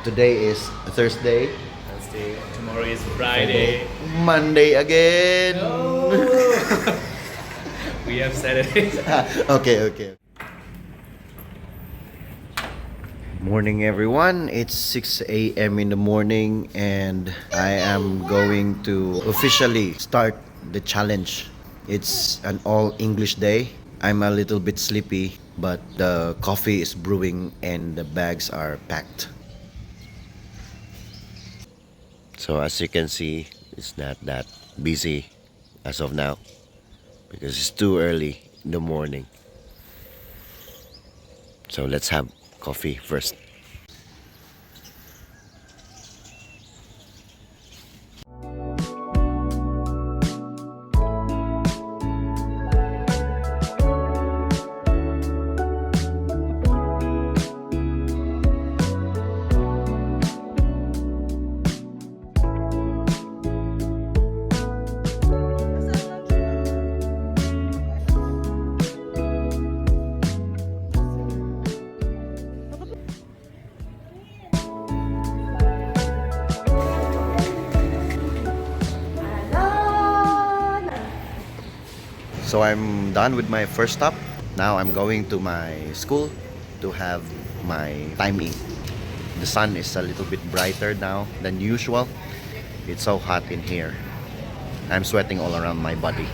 Today is Thursday. Thursday. Tomorrow is Friday. Monday again. No. We have Saturdays. Okay. Morning everyone, it's 6 a.m. in the morning and I am going to officially start the challenge. It's an all English day. I'm a little bit sleepy, but the coffee is brewing and the bags are packed. So as you can see, it's not that busy as of now because it's too early in the morning. So let's have coffee first. So I'm done with my first stop. Now I'm going to my school to have my timing. The sun is a little bit brighter now than usual. It's so hot in here. I'm sweating all around my body.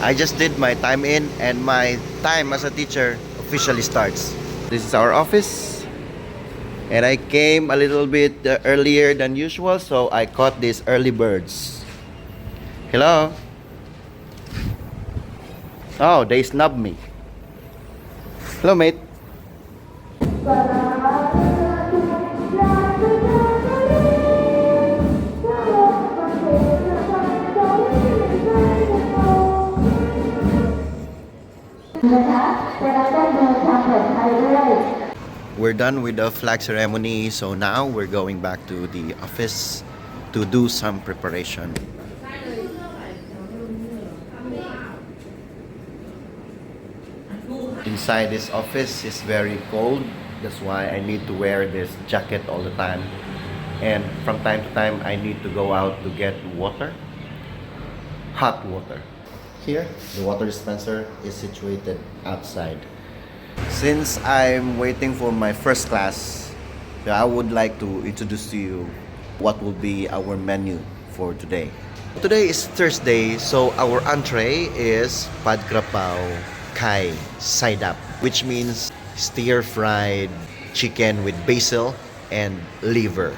I just did my time in and my time as a teacher officially starts. This is our office. And I came a little bit earlier than usual, so I caught these early birds. Hello? Oh, they snubbed me. Hello, mate. We're done with the flag ceremony, so now we're going back to the office to do some preparation. Inside this office is very cold. That's why I need to wear this jacket all the time. And from time to time, I need to go out to get water. Hot water. Here, the water dispenser is situated outside. Since I'm waiting for my first class, I would like to introduce to you what will be our menu for today. Today is Thursday, so our entree is pad krapao kai side up, which means stir-fried chicken with basil and liver.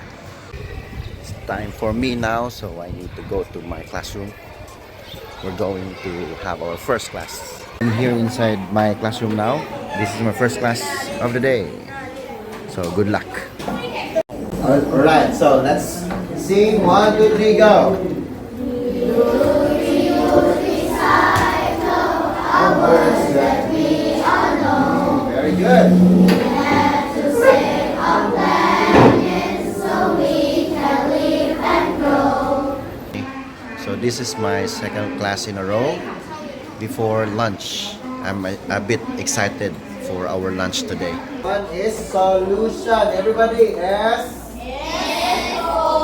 It's time for me now, so I need to go to my classroom. We're going to have our first class. I'm here inside my classroom now. This is my first class of the day. So good luck. Alright, so let's sing 1, 2, 3, go. Words that we all know. Very good. We have to save our planet so we can live and grow. So this is my second class in a row. Before lunch, I'm a bit excited for our lunch today. One is solution. Everybody, S. S-O-L-U-T-I-O-N.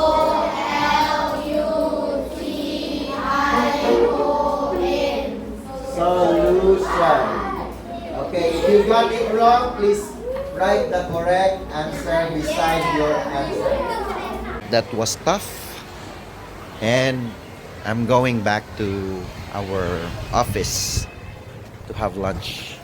Solution. Okay, if you got it wrong, please write the correct answer beside your answer. That was tough. And I'm going back to our office to have lunch.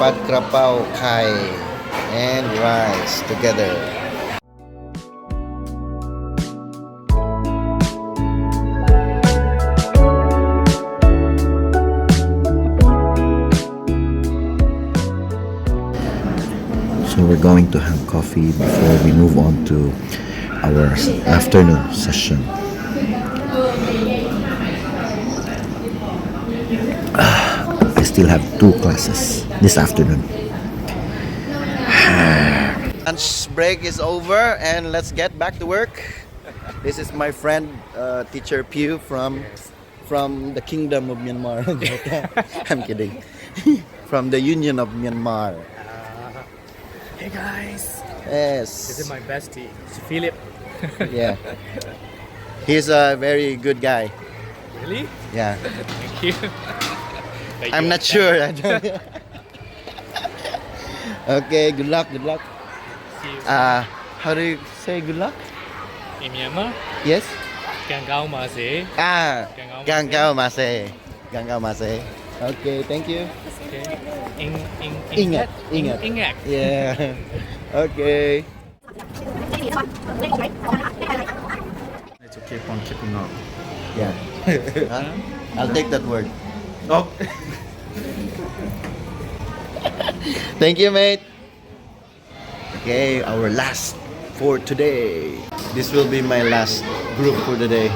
Pad krapao kai and rice together. So we're going to have coffee before we move on to our afternoon session. still have 2 classes this afternoon. Lunch break is over and let's get back to work. This is my friend, teacher Pew from the Kingdom of Myanmar. I'm kidding. From the Union of Myanmar. Hey guys, Yes. this is my bestie, it's Philip. Yeah. He's a very good guy. Really? Yeah. Thank you. Thank I'm you. not sure. I don't. Okay, good luck, good luck. See you. How do you say good luck? In Myanmar, Yes? Càng Cao Mà Dễ. Gang Gao Mase. Gang Gao Mase. Okay, thank you. Okay. Ingat, ingat. Ingat. Yeah. Okay. Let's keep on keeping on. Yeah. Huh? I'll take that word. Oh. Thank you, mate. Okay, our last for today. This will be my last group for the day.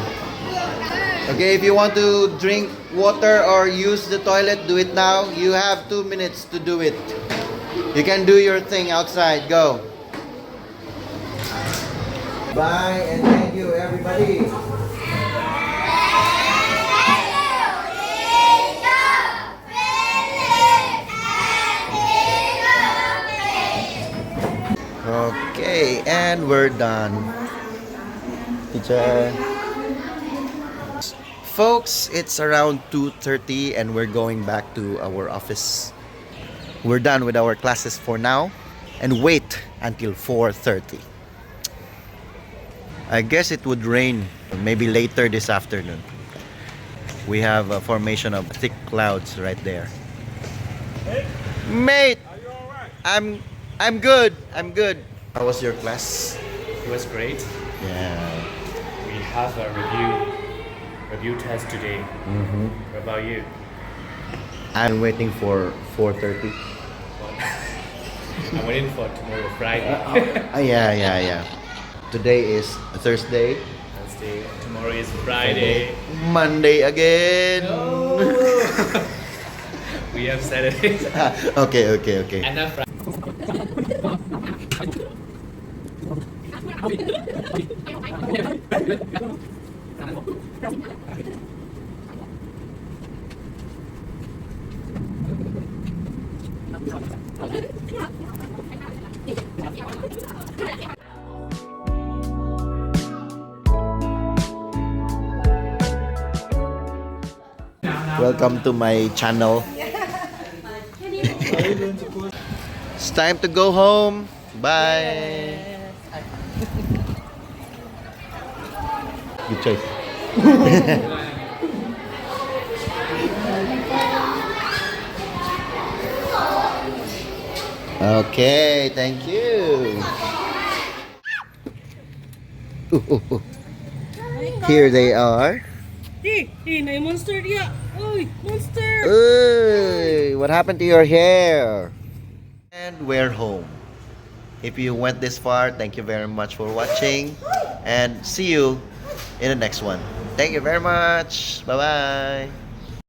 Okay, if you want to drink water or use the toilet, do it now. You have 2 minutes to do it. You can do your thing outside. Go. Bye and thank you, everybody. Okay, and we're done. Teacher. Folks, it's around 2:30 and we're going back to our office. We're done with our classes for now and wait until 4:30. I guess it would rain maybe later this afternoon. We have a formation of thick clouds right there. Mate, Are you alright? I'm good. I'm good. How was your class? It was great. Yeah. We have a review test today. Mm-hmm. What about you? I'm waiting for 4:30. I'm waiting for tomorrow, Friday. Yeah. Today is Thursday. Thursday. Tomorrow is Friday. Monday again. No. We have Saturday. Okay. And then Friday. Welcome to my channel. It's time to go home. Bye. Good choice. Okay, thank you. Ooh. Here they are. Hey, may monster dia. Uy, monster! Hey, what happened to your hair? And we're home. If you went this far, thank you very much for watching. And see you in the next one. Thank you very much. Bye-bye.